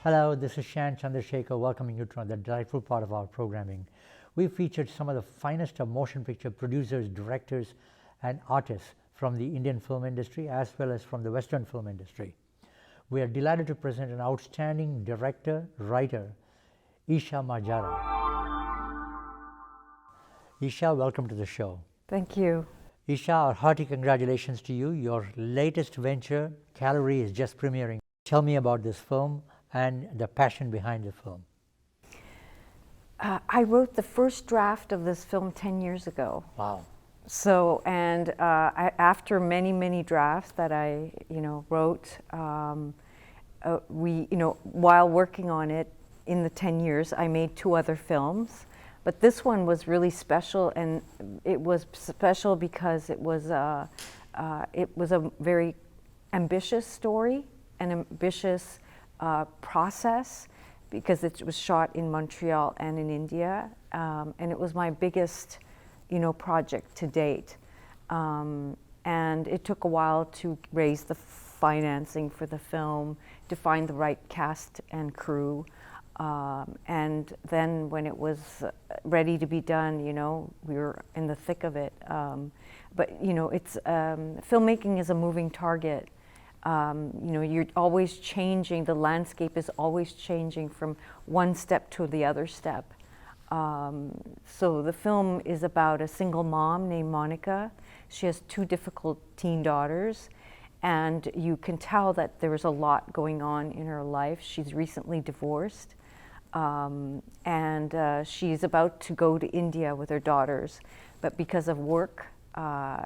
Hello, this is Shan Chandrasekhar welcoming you to the delightful part of our programming. We've featured some of the finest of motion picture producers, directors, and artists from the Indian film industry as well as from the Western film industry. We are delighted to present an outstanding director, writer, Eisha Marjara. Eisha, welcome to the show. Thank you. Eisha, our hearty congratulations to you. Your latest venture, Calorie, is just premiering. Tell me about this film and the passion behind the film. I wrote the first draft of this film 10 years ago. Wow. So, and after many, many drafts that I, wrote, while working on it in the 10 years, I made 2 other films. But this one was really special, and it was special because it was a very ambitious story, an ambitious process, because it was shot in Montreal and in India, and it was my biggest, project to date. And it took a while to raise the financing for the film, to find the right cast and crew. And then when it was ready to be done, we were in the thick of it. But it's filmmaking is a moving target. You're always changing. The landscape is always changing from one step to the other step. So the film is about a single mom named Monica. She has 2 difficult teen daughters, and you can tell that there's a lot going on in her life. She's recently divorced. And she's about to go to India with her daughters, but because of work,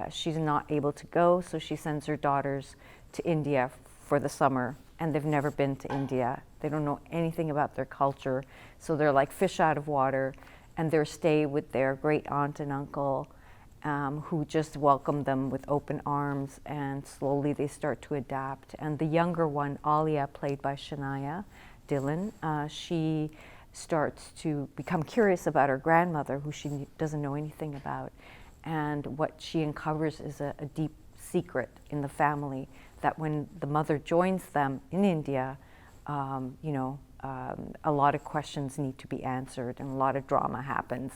she's not able to go, so she sends her daughters to India for the summer, and they've never been to India. They don't know anything about their culture, so they're like fish out of water, and they're stay with their great aunt and uncle, who just welcome them with open arms, and slowly they start to adapt. And the younger one, Alia, played by Shania Dillon, she starts to become curious about her grandmother, who she doesn't know anything about. And what she uncovers is a deep secret in the family, that when the mother joins them in India, a lot of questions need to be answered, and a lot of drama happens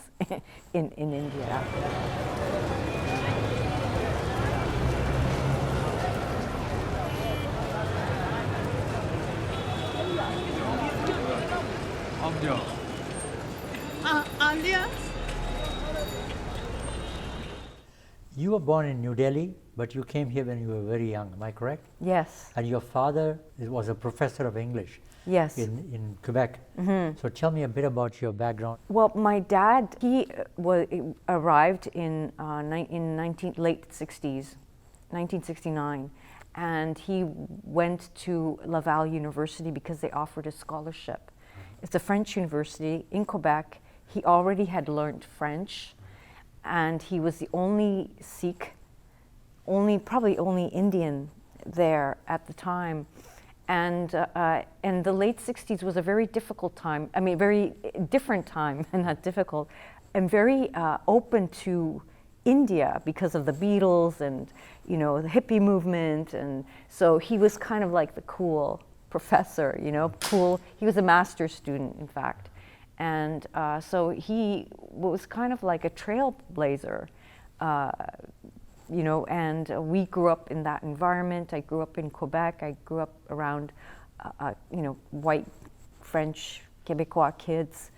in India. Alia? You were born in New Delhi, but you came here when you were very young, am I correct? Yes. And your father was a professor of English. Yes. In Quebec. Mm-hmm. So tell me a bit about your background. Well, my dad, he arrived in late 60s, 1969, and he went to Laval University because they offered a scholarship. It's a French university in Quebec. He already had learned French, and he was the only Sikh, probably only Indian there at the time. And the late 60s was a very difficult time, very different time, and not difficult, and very open to India because of the Beatles and, the hippie movement. And so he was kind of like the cool professor, cool. He was a master's student, in fact. And so he was kind of like a trailblazer, and we grew up in that environment. I grew up in Quebec. I grew up around, white French Quebecois kids.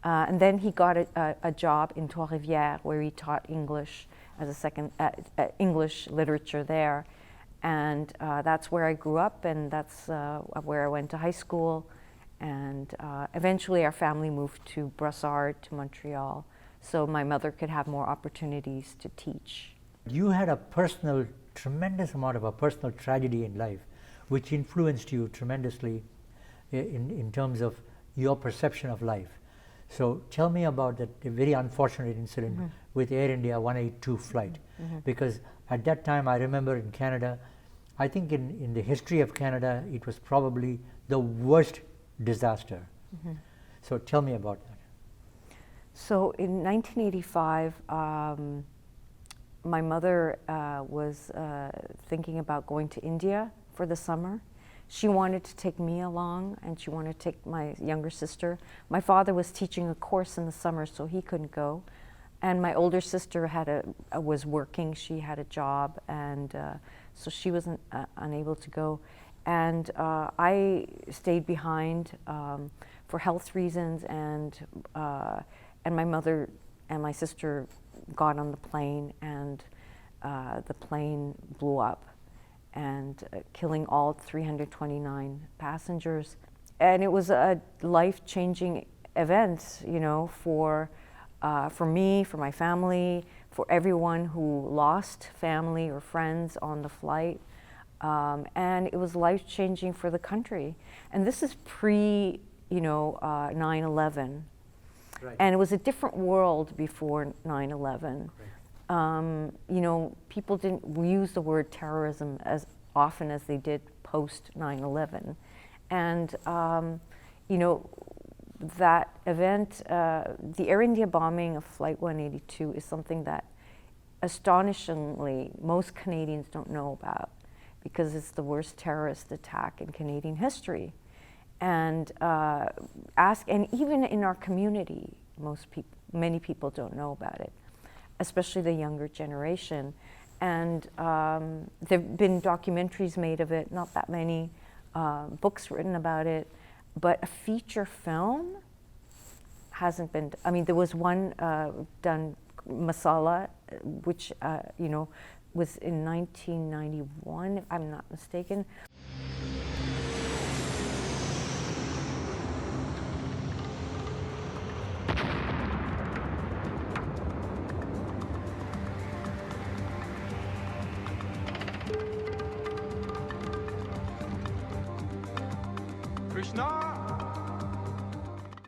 And then he got a job in Trois-Rivières, where he taught English as a second, English literature there. And that's where I grew up, and that's where I went to high school. And eventually our family moved to Brossard, to Montreal, so my mother could have more opportunities to teach. You had a tremendous amount of a personal tragedy in life, which influenced you tremendously in terms of your perception of life. So tell me about that very unfortunate incident mm-hmm. with Air India 182 flight, mm-hmm. because at that time I remember in Canada, I think in the history of Canada, it was probably the worst disaster. Mm-hmm. So tell me about that. So in 1985, my mother was thinking about going to India for the summer. She wanted to take me along, and she wanted to take my younger sister. My father was teaching a course in the summer, so he couldn't go. And my older sister was working. She had a job, and so she wasn't unable to go. And I stayed behind for health reasons, and my mother and my sister got on the plane, and the plane blew up, and killing all 329 passengers. And it was a life-changing event, you know, for me, for my family, for everyone who lost family or friends on the flight. And it was life-changing for the country. And this is pre, 9/11. Right. And it was a different world before 9/11. People didn't use the word terrorism as often as they did post 9/11. And, that event, the Air India bombing of Flight 182 is something that astonishingly most Canadians don't know about, because it's the worst terrorist attack in Canadian history. And and even in our community, many people don't know about it, especially the younger generation. And there've been documentaries made of it, not that many, books written about it, but a feature film hasn't been. I mean, there was one done, Masala, which was in 1991, if I'm not mistaken.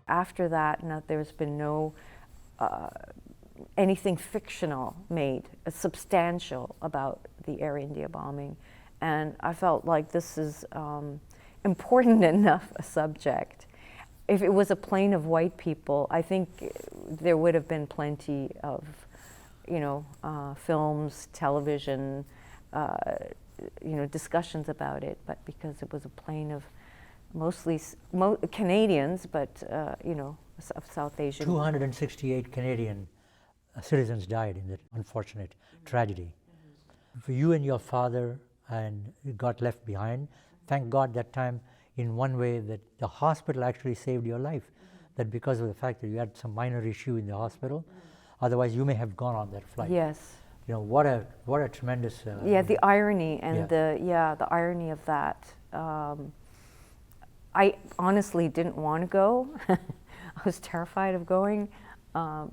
After that, there's been no anything fictional made, substantial about the Air India bombing. And I felt like this is important enough a subject. If it was a plane of white people, I think there would have been plenty of, films, television, discussions about it. But because it was a plane of mostly Canadians, but of South Asian. 268 Canadian citizens died in that unfortunate tragedy. For you and your father, and you got left behind, thank God that time, in one way, that the hospital actually saved your life. That because of the fact that you had some minor issue in the hospital, otherwise you may have gone on that flight. Yes. What a tremendous. The irony and the irony of that. I honestly didn't want to go. I was terrified of going.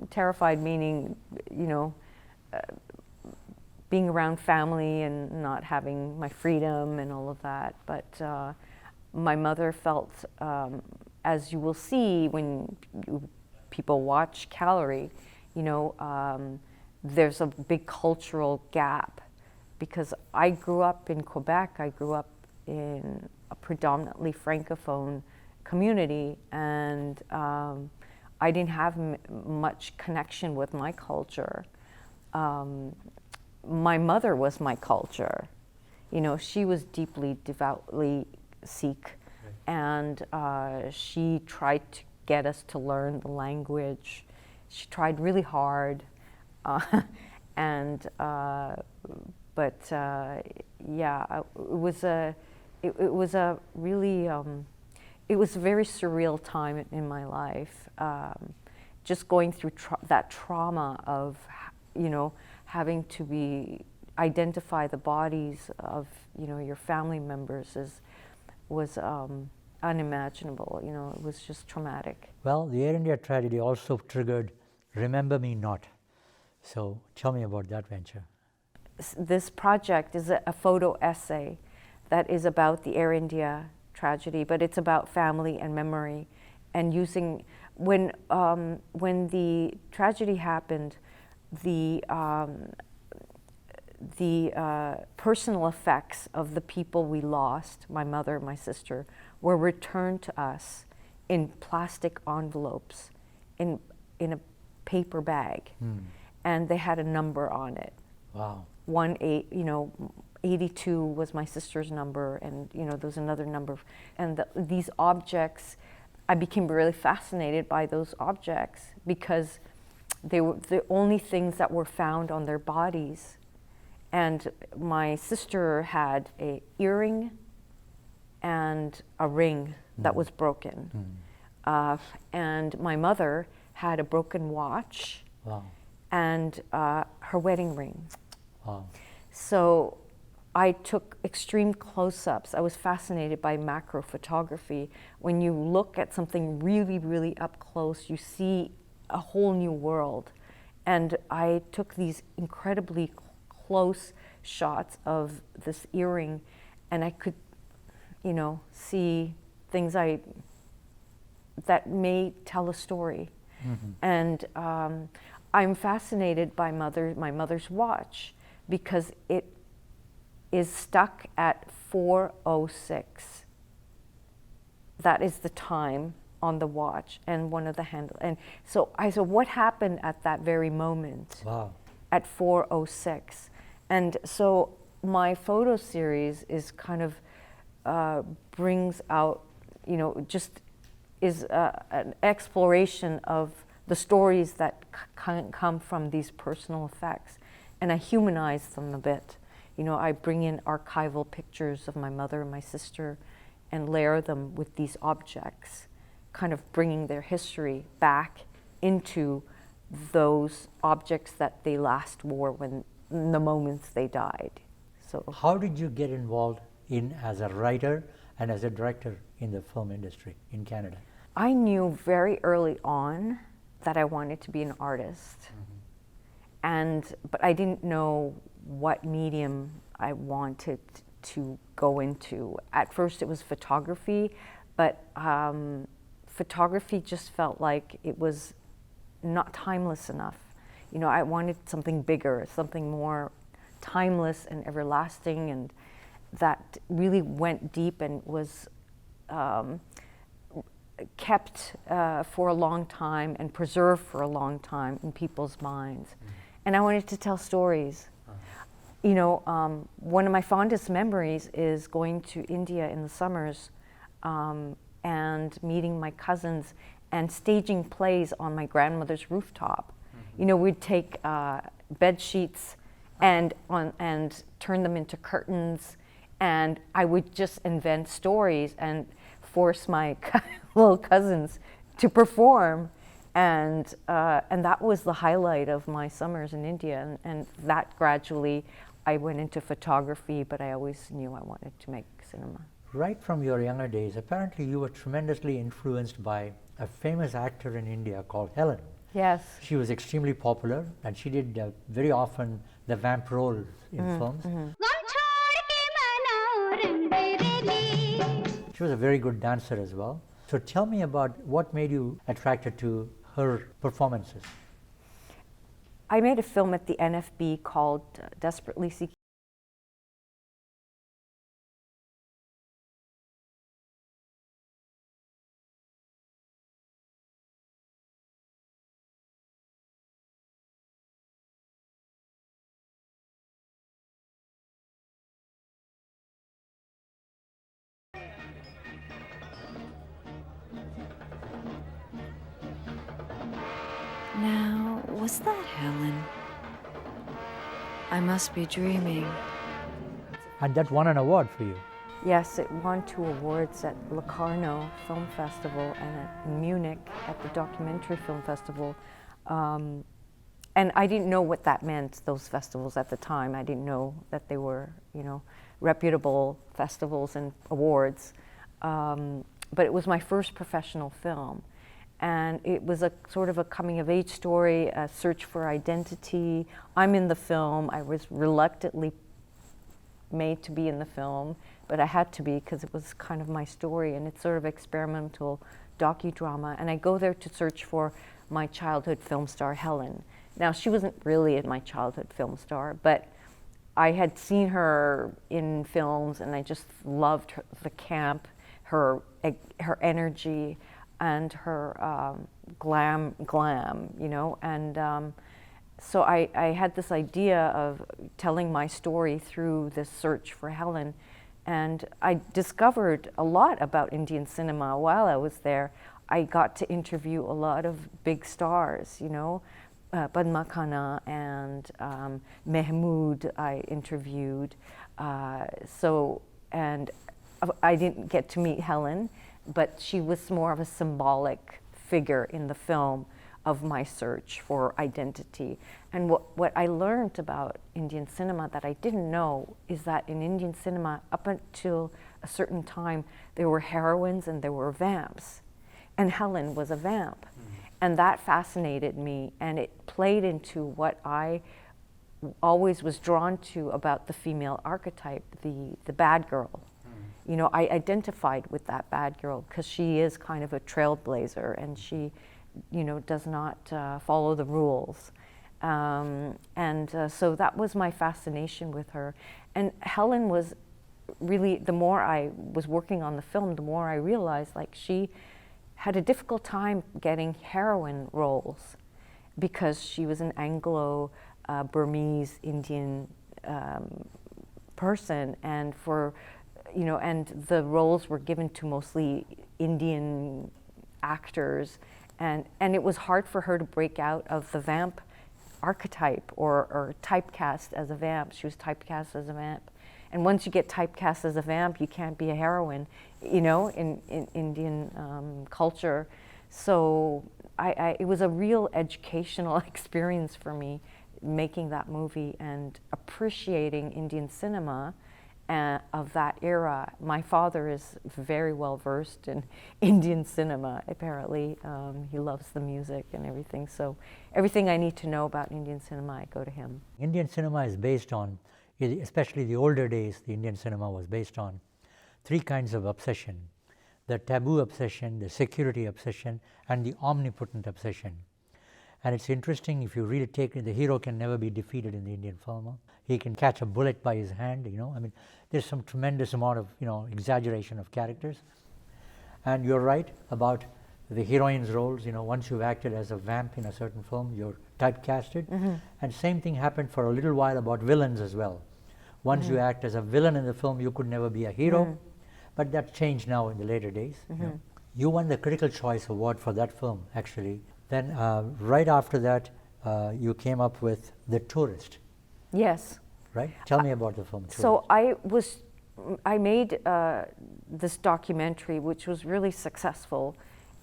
Terrified meaning, being around family and not having my freedom and all of that. But my mother felt, as you will see when people watch Calorie, there's a big cultural gap, because I grew up in Quebec. I grew up in a predominantly Francophone community, and I didn't have much connection with my culture. My mother was my culture. She was deeply, devoutly Sikh, and she tried to get us to learn the language. She tried really hard, it was a very surreal time in my life. Just going through that trauma of, having to identify the bodies of, your family members was unimaginable. It was just traumatic. Well, the Air India tragedy also triggered Remember Me Not. So tell me about that venture. This project is a photo essay that is about the Air India tragedy, but it's about family and memory, and using when the tragedy happened, the personal effects of the people we lost, my mother, my sister, were returned to us in plastic envelopes, in a paper bag, and they had a number on it. Wow. 1-8, 82 was my sister's number, and there was another number, and these objects, I became really fascinated by those objects because they were the only things that were found on their bodies. And my sister had an earring and a ring that was broken. And my mother had a broken watch. Wow. And her wedding ring. Wow. So I took extreme close-ups. I was fascinated by macro photography. When you look at something really, really up close, you see a whole new world. And I took these incredibly close shots of this earring, and I could, see things that may tell a story. And I'm fascinated by my mother's watch because it is stuck at 4:06. That is the time on the watch and one of the handles. And so I said, what happened at that very moment? Wow. At 4:06. And so my photo series is kind of brings out, just is an exploration of the stories that come from these personal effects, and I humanize them a bit. I bring in archival pictures of my mother and my sister and layer them with these objects, kind of bringing their history back into those objects that they last wore when the moments they died. So how did you get involved as a writer and as a director in the film industry in Canada? I knew very early on that I wanted to be an artist, but I didn't know what medium I wanted to go into. At first it was photography, but photography just felt like it was not timeless enough. I wanted something bigger, something more timeless and everlasting, and that really went deep and was kept for a long time and preserved for a long time in people's minds. And I wanted to tell stories. One of my fondest memories is going to India in the summers and meeting my cousins and staging plays on my grandmother's rooftop. We'd take bed sheets and turn them into curtains, and I would just invent stories and force my little cousins to perform, and that was the highlight of my summers in India, and that gradually I went into photography, but I always knew I wanted to make cinema. Right from your younger days, apparently you were tremendously influenced by a famous actor in India called Helen. Yes. She was extremely popular, and she did very often the vamp roles in films. She was a very good dancer as well. So tell me about what made you attracted to her performances. I made a film at the NFB called Desperately Seeking. Now, was that Helen? I must be dreaming. And that won an award for you. Yes, it won 2 awards at Locarno Film Festival and at Munich at the Documentary Film Festival. And I didn't know what that meant, those festivals at the time. I didn't know that they were, reputable festivals and awards. But it was my first professional film. And it was a sort of a coming-of-age story, a search for identity. I'm in the film. I was reluctantly made to be in the film, but I had to be because it was kind of my story, and it's sort of experimental docudrama. And I go there to search for my childhood film star, Helen. Now, she wasn't really my childhood film star, but I had seen her in films, and I just loved the camp, her energy, and her glam, So I had this idea of telling my story through this search for Helen, and I discovered a lot about Indian cinema while I was there. I got to interview a lot of big stars, you know, Padma Khanna and Mehmood I interviewed. And I didn't get to meet Helen, but she was more of a symbolic figure in the film of my search for identity. And what I learned about Indian cinema that I didn't know is that in Indian cinema, up until a certain time, there were heroines and there were vamps. And Helen was a vamp. And that fascinated me, and it played into what I always was drawn to about the female archetype, the bad girl. You know, I identified with that bad girl because she is kind of a trailblazer, and she, you know, does not follow the rules. So that was my fascination with her. And Helen was really, the more I was working on the film, the more I realized like she had a difficult time getting heroine roles because she was an Anglo Burmese Indian person, and and the roles were given to mostly Indian actors, and it was hard for her to break out of the vamp archetype or typecast as a vamp. She was typecast as a vamp. And once you get typecast as a vamp, you can't be a heroine, you know, in Indian culture. So it was a real educational experience for me making that movie and appreciating Indian cinema of that era. My father is very well versed in Indian cinema, apparently. He loves the music and everything. So everything I need to know about Indian cinema, I go to him. Indian cinema is based on, especially the older days, the Indian cinema was based on three kinds of obsession: the taboo obsession, the security obsession, and the omnipotent obsession. And it's interesting, if you really take it, the hero can never be defeated in the Indian film. He can catch a bullet by his hand, you know. I mean, there's some tremendous amount of, you know, exaggeration of characters. And you're right about the heroine's roles. You know, once you've acted as a vamp in a certain film, you're typecasted. And same thing happened for a little while about villains as well. Once you act as a villain in the film, you could never be a hero. But that changed now in the later days. You know. You won the Critical Choice Award for that film, actually. Then right after that, you came up with The Tourist. Yes. Right? Tell me about the film Tourist. So I made this documentary, which was really successful.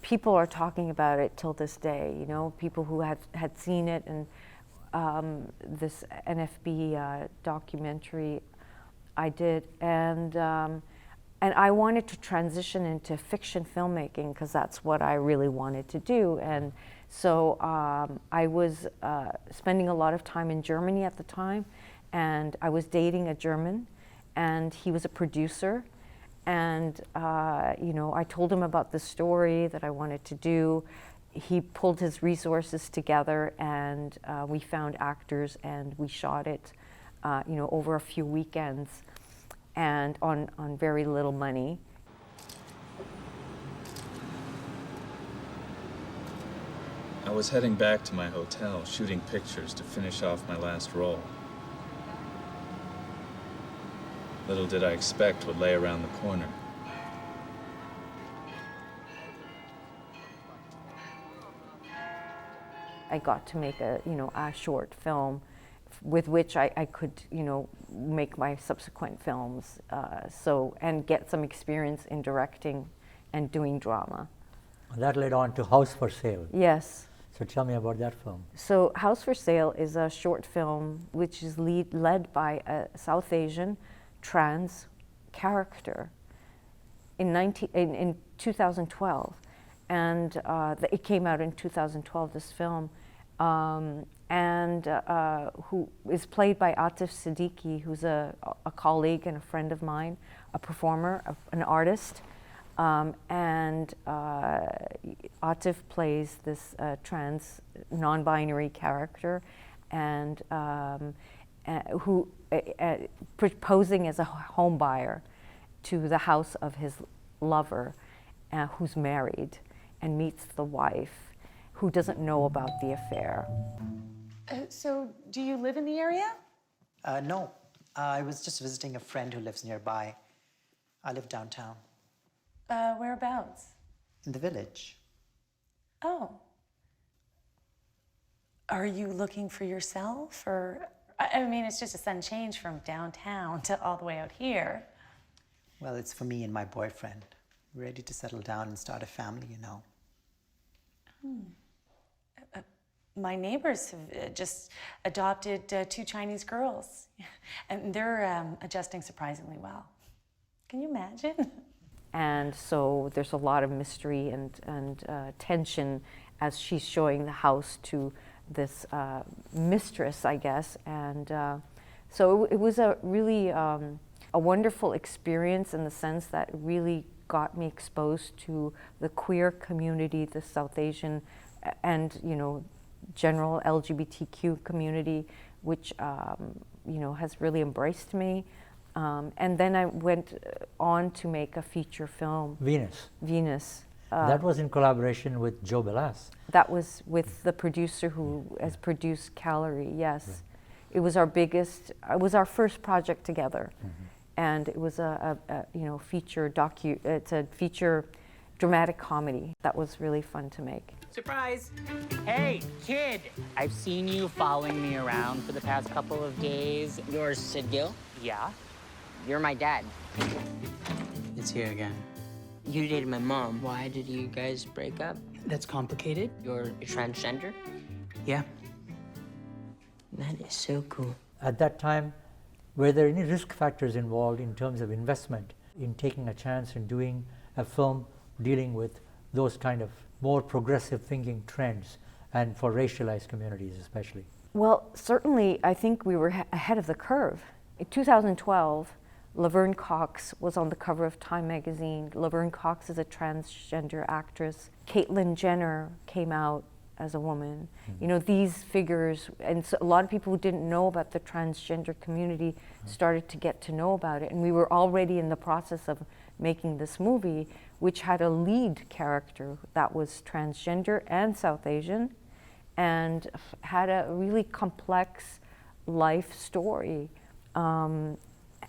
People are talking about it till this day, you know, people who had seen it, and this NFB documentary I did, and I wanted to transition into fiction filmmaking because that's what I really wanted to do. And so I was spending a lot of time in Germany at the time, and I was dating a German, and he was a producer. And you know, I told him about the story that I wanted to do. He pulled his resources together, and we found actors, and we shot it, you know, over a few weekends, and on very little money. I was heading back to my hotel, shooting pictures to finish off my last roll. Little did I expect what lay around the corner. I got to make a short film with which I could, you know, make my subsequent films, and get some experience in directing and doing drama. That led on to House for Sale. Yes. So tell me about that film. So House for Sale is a short film which is led by a South Asian trans character in 2012, and it came out in 2012, this film, who is played by Atif Siddiqui, who's a colleague and a friend of mine, a performer, an artist. Atif plays this trans, non-binary character, and who proposing as a home buyer to the house of his lover, who's married, and meets the wife, who doesn't know about the affair. So, do you live in the area? No, I was just visiting a friend who lives nearby. I live downtown, Whereabouts? in the village. Oh. Are you looking for yourself, or? I mean, it's just a sudden change from downtown to all the way out here. Well, it's for me and my boyfriend. We're ready to settle down and start a family, you know. My neighbors have just adopted 2 Chinese girls, and they're adjusting surprisingly well. Can you imagine? And so there's a lot of mystery and tension as she's showing the house to this mistress, I guess. And so it was a really a wonderful experience in the sense that it really got me exposed to the queer community, the South Asian and, you know, general LGBTQ community, which, you know, has really embraced me. And then I went on to make a feature film. Venus. That was in collaboration with Joe Bellas. That was with the producer who has produced Calorie, yes. Right. It was our biggest, it was our first project together. And it was a you know, it's a feature dramatic comedy. That was really fun to make. Surprise! Hey, kid! I've seen you following me around for the past couple of days. You're Sid Gill? Yeah? You're my dad. It's here again. You dated my mom. Why did you guys break up? That's complicated. You're transgender? Yeah. That is so cool. At that time, were there any risk factors involved in terms of investment in taking a chance in doing a film dealing with those kind of more progressive thinking trends, and for racialized communities especially? Well, certainly I think we were ahead of the curve. In 2012, Laverne Cox was on the cover of Time magazine. Laverne Cox is a transgender actress. Caitlyn Jenner came out as a woman. You know, these figures, and so a lot of people who didn't know about the transgender community started to get to know about it. And we were already in the process of making this movie, which had a lead character that was transgender and South Asian, and had a really complex life story.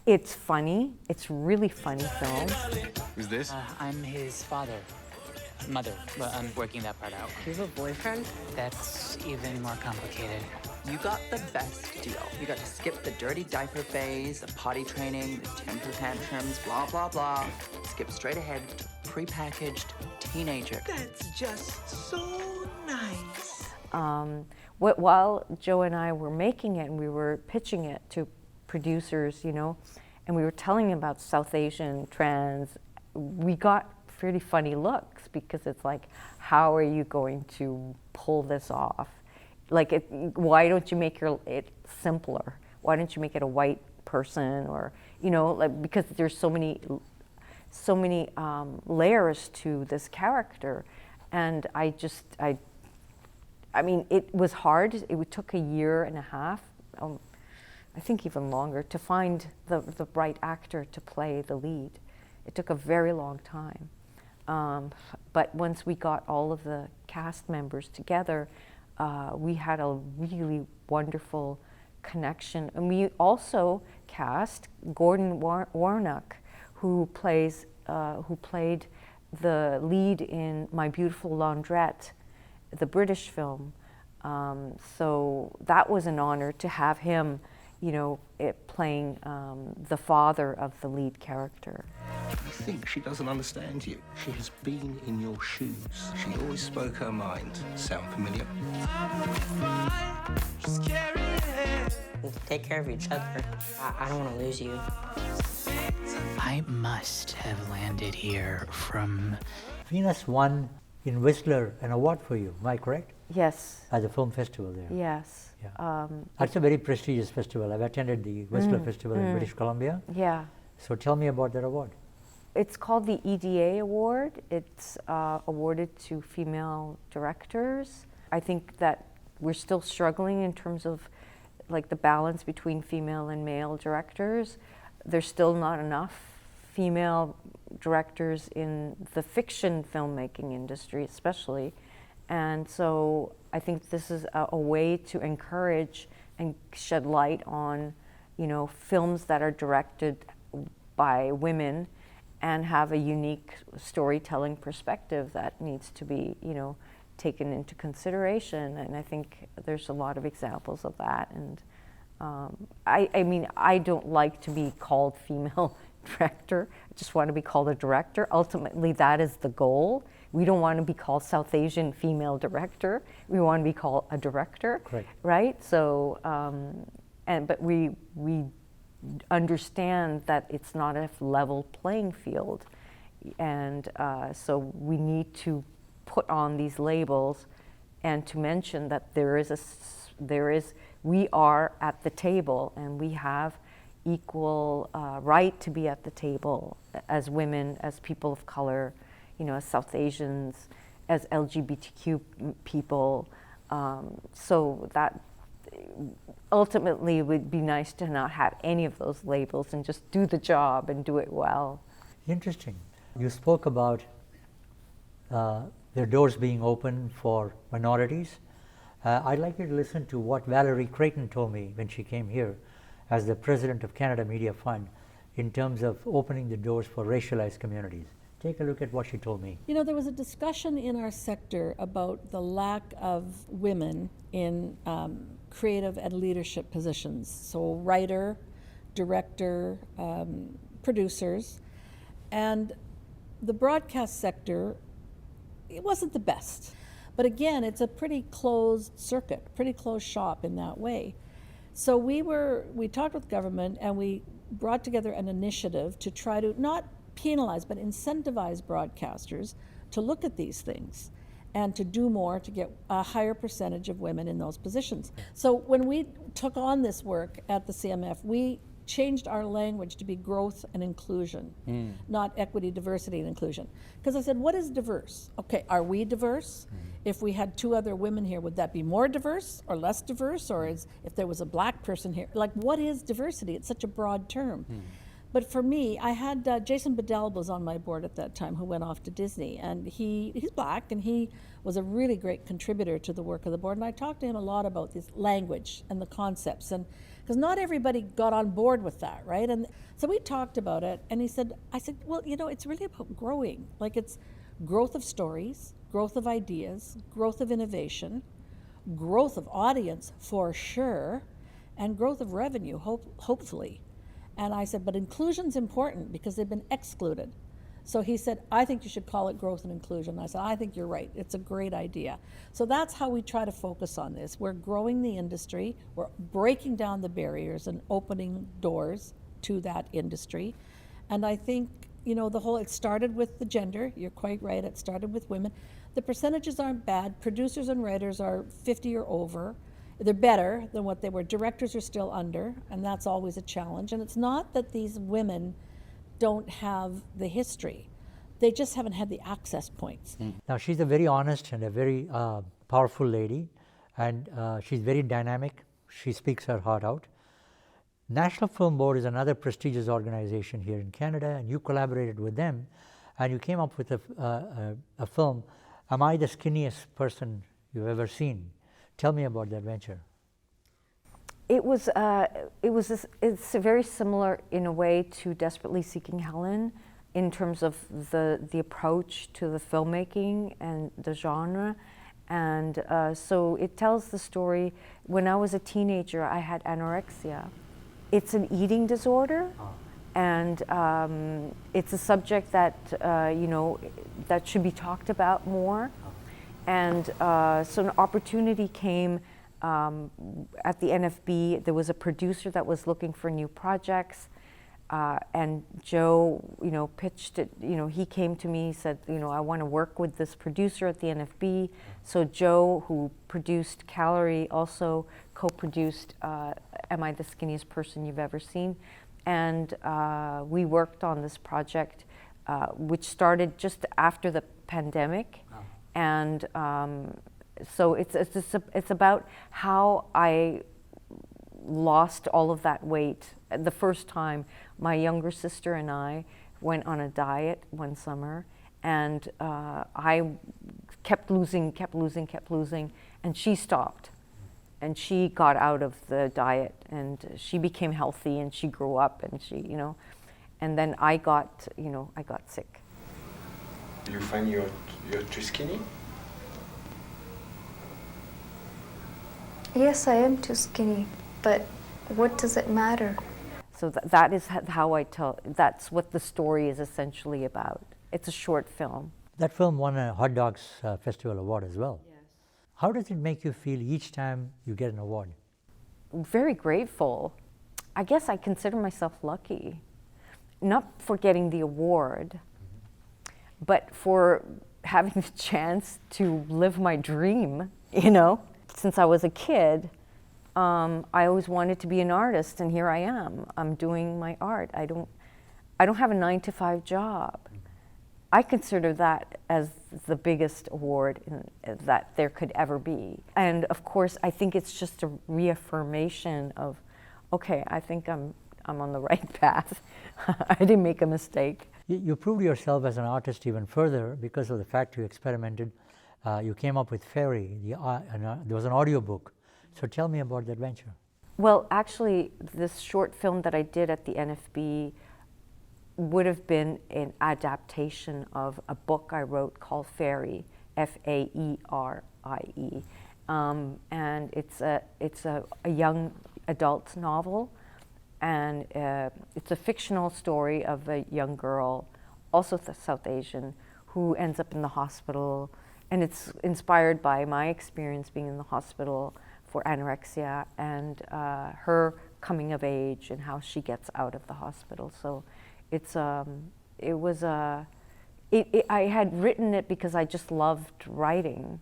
It's funny. It's really funny film. Who's this? I'm his father. Mother, but I'm working that part out. You have a boyfriend? That's even more complicated. You got the best deal. You got to skip the dirty diaper phase, the potty training, the temper tantrums, blah, blah, blah. Skip straight ahead to prepackaged teenager. That's just so nice. While Joe and I were making it and we were pitching it to producers, you know, and we were telling them about South Asian trans, we got pretty funny looks because it's like, how are you going to pull this off? Like, why don't you make it simpler? Why don't you make it a white person, or, you know, like, because there's so many layers to this character, and I mean, it was hard. It took a year and a half, I think even longer, to find the right actor to play the lead. It took a very long time. But once we got all of the cast members together, we had a really wonderful connection. And we also cast Gordon Warnock, who played the lead in My Beautiful Laundrette, the British film. So that was an honor to have him, you know, playing the father of the lead character. I think she doesn't understand you. She has been in your shoes. She always spoke her mind. Sound familiar? Take care of each other. I don't want to lose you. I must have landed here from... Venus won in Whistler an award for you, am I correct? Yes. At the film festival there. Yes. Yeah. That's a very prestigious festival. I've attended the Whistler Festival in British Columbia. Yeah. So tell me about that award. It's called the EDA Award. It's awarded to female directors. I think that we're still struggling in terms of like the balance between female and male directors. There's still not enough female directors in the fiction filmmaking industry, especially. And so I think this is a way to encourage and shed light on, you know, films that are directed by women and have a unique storytelling perspective that needs to be, you know, taken into consideration. And I think there's a lot of examples of that. And I mean, I don't like to be called female director. I just want to be called a director. Ultimately, that is the goal. We don't want to be called South Asian female director. We want to be called a director, Correct. right? So, but we understand that it's not a level playing field, and so we need to put on these labels and to mention that we are at the table and we have equal right to be at the table as women, as people of color, you know, as South Asians, as LGBTQ people. So that ultimately it would be nice to not have any of those labels and just do the job and do it well. Interesting. You spoke about the doors being open for minorities. I'd like you to listen to what Valerie Creighton told me when she came here as the president of Canada Media Fund in terms of opening the doors for racialized communities. Take a look at what she told me. You know, there was a discussion in our sector about the lack of women in creative and leadership positions. So writer, director, producers. And the broadcast sector, it wasn't the best. But again, it's a pretty closed circuit, pretty closed shop in that way. So we talked with government and we brought together an initiative to try to not penalize but incentivize broadcasters to look at these things and to do more to get a higher percentage of women in those positions. So when we took on this work at the CMF, we changed our language to be growth and inclusion, not equity, diversity, and inclusion. Because I said, what is diverse? Okay, are we diverse? If we had 2 other women here, would that be more diverse or less diverse? Or if there was a black person here, like what is diversity? It's such a broad term. But for me, I had Jason Bedell was on my board at that time, who went off to Disney, and he's black, and he was a really great contributor to the work of the board. And I talked to him a lot about this language and the concepts, and because not everybody got on board with that, right? And so we talked about it, and I said, well, you know, it's really about growing. Like it's growth of stories, growth of ideas, growth of innovation, growth of audience for sure, and growth of revenue, hopefully. And I said, but inclusion's important because they've been excluded. So he said, I think you should call it growth and inclusion. I said, I think you're right. It's a great idea. So that's how we try to focus on this. We're growing the industry. We're breaking down the barriers and opening doors to that industry. And I think, you know, it started with the gender. You're quite right. It started with women. The percentages aren't bad. Producers and writers are 50 or over. They're better than what they were. Directors are still under, and that's always a challenge. And it's not that these women don't have the history. They just haven't had the access points. Now, she's a very honest and a very powerful lady, and she's very dynamic. She speaks her heart out. National Film Board is another prestigious organization here in Canada, and you collaborated with them, and you came up with a film, Am I the Skinniest Person You've Ever Seen? Tell me about that venture. It's very similar in a way to Desperately Seeking Helen in terms of the approach to the filmmaking and the genre. And so it tells the story. When I was a teenager, I had anorexia. It's an eating disorder, and it's a subject that, you know, that should be talked about more. And so an opportunity came at the NFB. There was a producer that was looking for new projects, and Joe, you know, pitched it. You know, he came to me, said, you know, I want to work with this producer at the NFB. So Joe, who produced Calorie, also co-produced Am I the Skinniest Person You've Ever Seen? And we worked on this project, which started just after the pandemic. And so it's about how I lost all of that weight. The first time, my younger sister and I went on a diet one summer, and I kept losing, and she stopped. And she got out of the diet, and she became healthy, and she grew up, and she, you know, and then I got sick. Do you find you're too skinny? Yes, I am too skinny, but what does it matter? So that is how I tell, that's what the story is essentially about. It's a short film. That film won a Hot Dogs Festival Award as well. Yes. How does it make you feel each time you get an award? Very grateful. I guess I consider myself lucky. Not for getting the award, but for having the chance to live my dream, you know? Since I was a kid, I always wanted to be an artist, and here I am. I'm doing my art. I don't have a 9-to-5 job. I consider that as the biggest award that there could ever be. And of course, I think it's just a reaffirmation of, okay, I think I'm on the right path. I didn't make a mistake. You proved yourself as an artist even further because of the fact you experimented. You came up with Faerie. There was an audiobook. So tell me about that venture. Well, actually, this short film that I did at the NFB would have been an adaptation of a book I wrote called Faerie, F-A-E-R-I-E. And it's a young adult novel, and it's a fictional story of a young girl, also South Asian, who ends up in the hospital, and it's inspired by my experience being in the hospital for anorexia and her coming of age and how she gets out of the hospital. So I had written it because I just loved writing,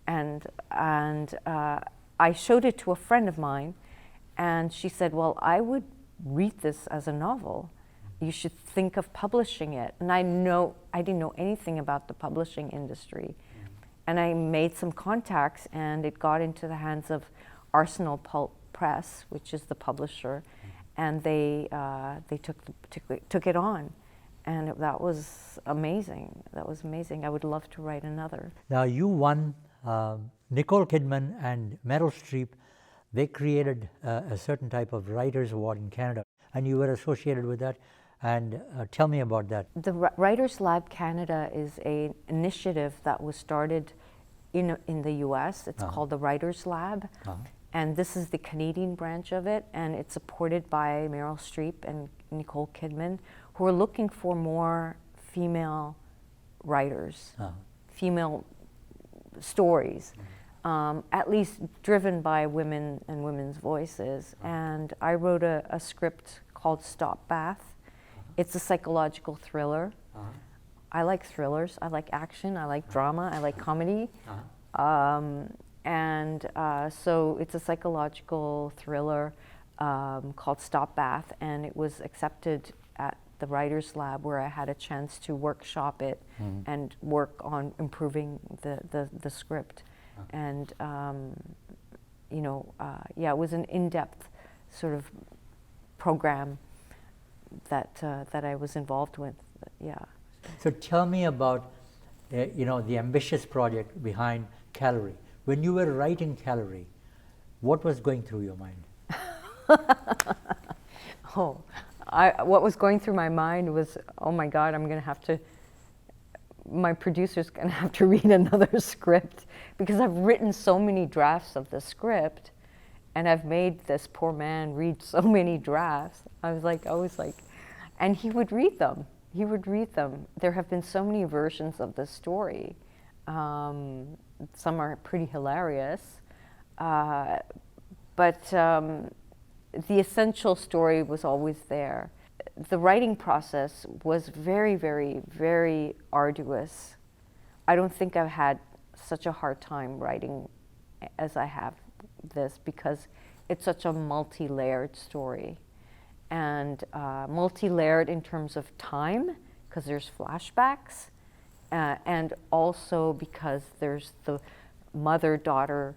and I showed it to a friend of mine, and she said, well, I would read this as a novel. You should think of publishing it. And I didn't know anything about the publishing industry. And I made some contacts, and it got into the hands of Arsenal Pulp Press, which is the publisher, and they took it on, and that was amazing. That was amazing. I would love to write another. Now you won Nicole Kidman and Meryl Streep. They created a certain type of writers award in Canada, and you were associated with that. And tell me about that. The Writers Lab Canada is an initiative that was started in the US. It's called the Writers Lab. And this is the Canadian branch of it, and it's supported by Meryl Streep and Nicole Kidman, who are looking for more female writers, female stories, at least driven by women and women's voices. And I wrote a script called Stop Bath. It's a psychological thriller. I like thrillers, I like action, I like drama, I like comedy. So it's a psychological thriller called Stop Bath, and it was accepted at the Writers Lab, where I had a chance to workshop it and work on improving the script. And it was an in-depth sort of program that I was involved with. Yeah. So tell me about the ambitious project behind Calorie. When you were writing Calorie, what was going through your mind? What was going through my mind was, oh my God, my producer's gonna have to read another script, because I've written so many drafts of the script, and I've made this poor man read so many drafts. I was like, and he would read them. He would read them. There have been so many versions of the story. Some are pretty hilarious, but the essential story was always there. The writing process was very, very, very arduous. I don't think I've had such a hard time writing as I have this, because it's such a multi-layered story. And multi-layered in terms of time, because there's flashbacks, and also because there's the mother-daughter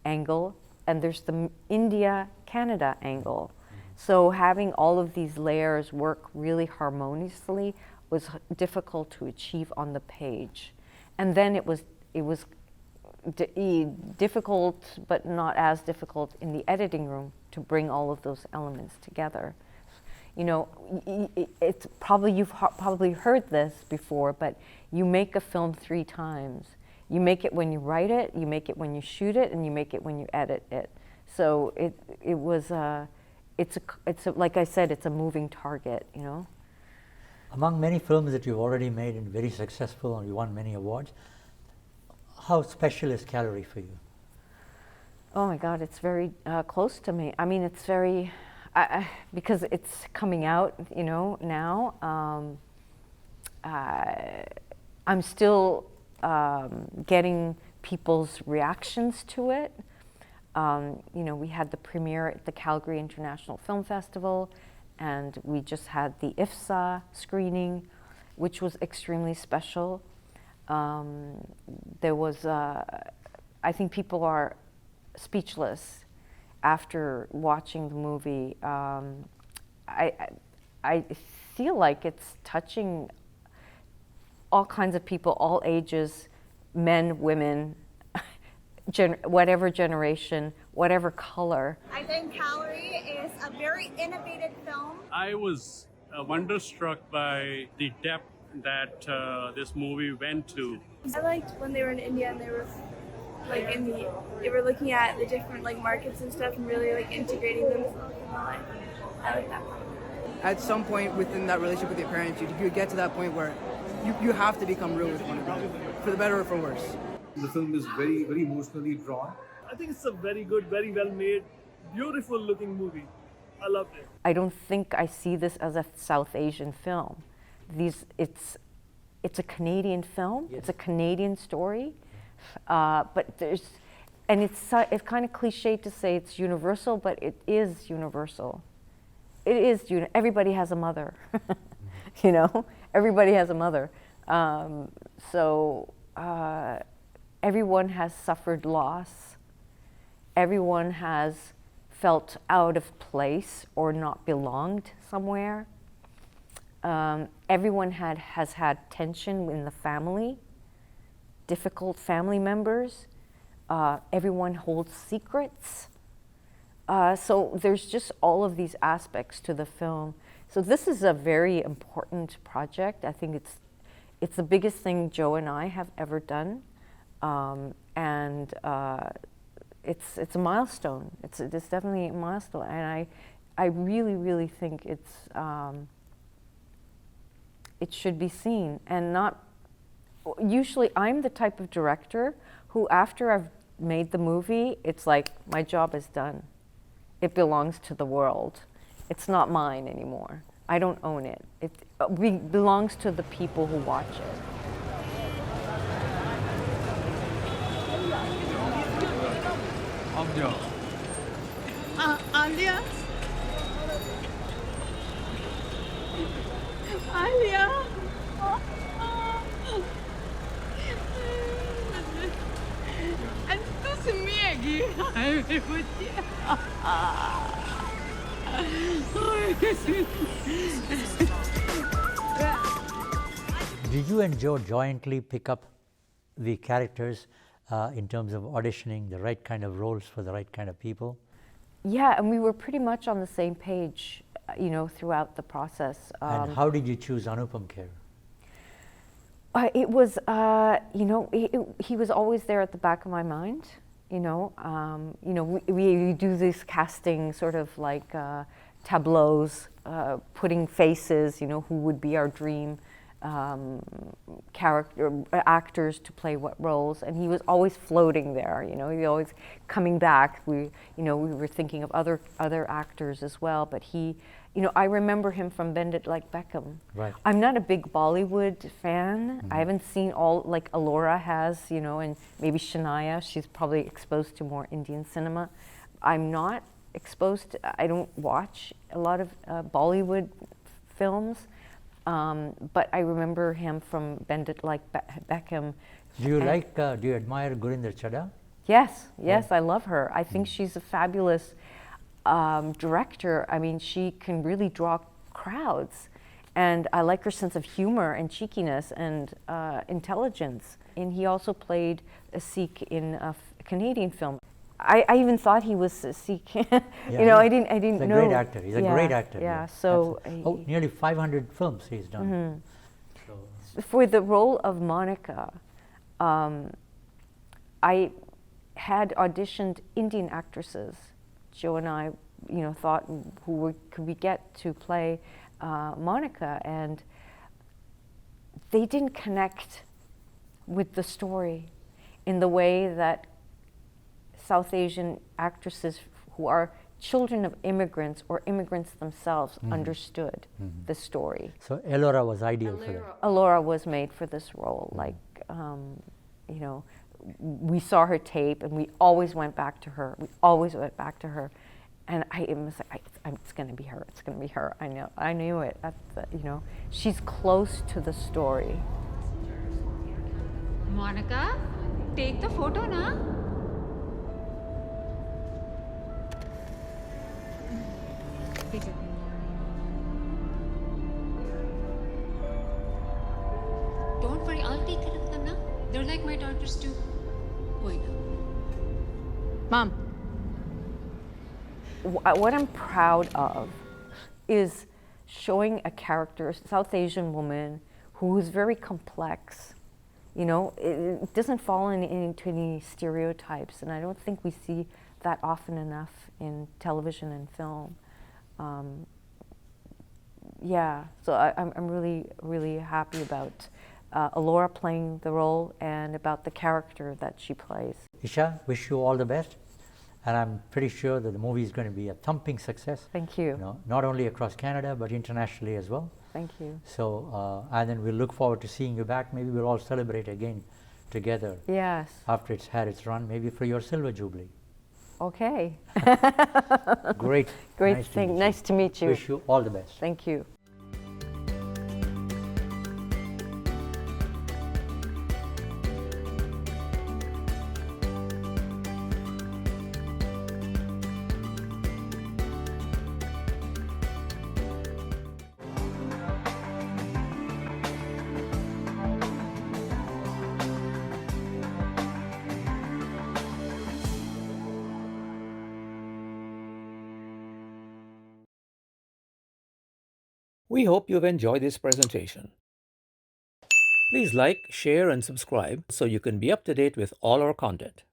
angle, and there's the India-Canada angle. So having all of these layers work really harmoniously was difficult to achieve on the page. And then it was it was difficult, but not as difficult in the editing room to bring all of those elements together. You know, it's probably, you've probably heard this before, but you make a film 3 times. You make it when you write it, you make it when you shoot it, and you make it when you edit it. So it's like I said, it's a moving target, you know. Among many films that you've already made and very successful, and you won many awards, how special is Calorie for you? Oh my God, it's very close to me. I mean, it's very, because it's coming out, you know, now. I'm still getting people's reactions to it. You know, we had the premiere at the Calgary International Film Festival, and we just had the IFSA screening, which was extremely special. There was, I think people are speechless after watching the movie. I feel like it's touching all kinds of people, all ages, men, women, whatever generation, whatever color. I think Calorie is a very innovative film. I was wonderstruck by the depth that this movie went to. I liked when they were in India and they were like they were looking at the different like markets and stuff and really like integrating themselves in life. I like that part. At some point within that relationship with your parents, you get to that point where you have to become real with one another, for the better or for worse. The film is very, very emotionally drawn. I think it's a very good, very well made, beautiful looking movie. I loved it. I don't think I see this as a South Asian film. It's a Canadian film. Yes. It's a Canadian story, but it's kind of cliche to say it's universal, but it is universal. It is everybody has a mother, you know. Everybody has a mother, so everyone has suffered loss. Everyone has felt out of place or not belonged somewhere. Everyone has had tension in the family, difficult family members. Everyone holds secrets. So there's just all of these aspects to the film. So this is a very important project. I think it's the biggest thing Joe and I have ever done, and it's a milestone. It's definitely a milestone, and I really think it should be seen. And not usually I'm the type of director who, after I've made the movie, it's like my job is done. It belongs to the world. It's not mine anymore. I don't own it. It belongs to the people who watch it. Alia? Alia? Tu sumie Did you and Joe jointly pick up the characters in terms of auditioning the right kind of roles for the right kind of people? Yeah, and we were pretty much on the same page, you know, throughout the process. And how did you choose Anupam Kher? It was, you know, he was always there at the back of my mind. You know, we do this casting sort of like tableaus, putting faces. You know, who would be our dream actors to play what roles, and he was always floating there. You know, he always coming back. We were thinking of other actors as well, but he. You know, I remember him from Bend It Like Beckham. Right. I'm not a big Bollywood fan. I haven't seen all, like Alora has, you know, and maybe Shania. She's probably exposed to more Indian cinema. I'm not exposed to, I don't watch a lot of Bollywood films, but I remember him from Bend It Like Beckham. Do you do you admire Gurinder Chadha? Yes, I love her. I think she's a fabulous director. I mean, she can really draw crowds, And I like her sense of humor and cheekiness and intelligence. And he also played a Sikh in a Canadian film. I even thought he was a Sikh. You know, I didn't He's a know. great actor. He's a great actor. Yeah. So. Nearly 500 films he's done. Mm-hmm. So. For the role of Monica, I had auditioned Indian actresses. Joe and I, thought could we get to play Monica, and they didn't connect with the story in the way that South Asian actresses who are children of immigrants or immigrants themselves understood the story. So Elora was ideal for that. Elora was made for this role. Like, we saw her tape and we always went back to her. And I was like, it's going to be her. It's going to be her. I knew it. She's close to the story. Monica, take the photo now. Don't worry, I'll take care of them now. They're like my daughters too. Wait. Mom. What I'm proud of is showing a character, a South Asian woman, who is very complex. It doesn't fall into any stereotypes, and I don't think we see that often enough in television and film. So I'm really, really happy about Elora playing the role and about the character that she plays. Eisha, wish you all the best. And I'm pretty sure that the movie is going to be a thumping success. Thank you. Not only across Canada, but internationally as well. Thank you. So, and then we'll look forward to seeing you back. Maybe we'll all celebrate again together. Yes. After it's had its run, maybe for your Silver Jubilee. Okay. Great. Nice to meet you. Wish you all the best. Thank you. We hope you've enjoyed this presentation. Please like, share, and subscribe so you can be up to date with all our content.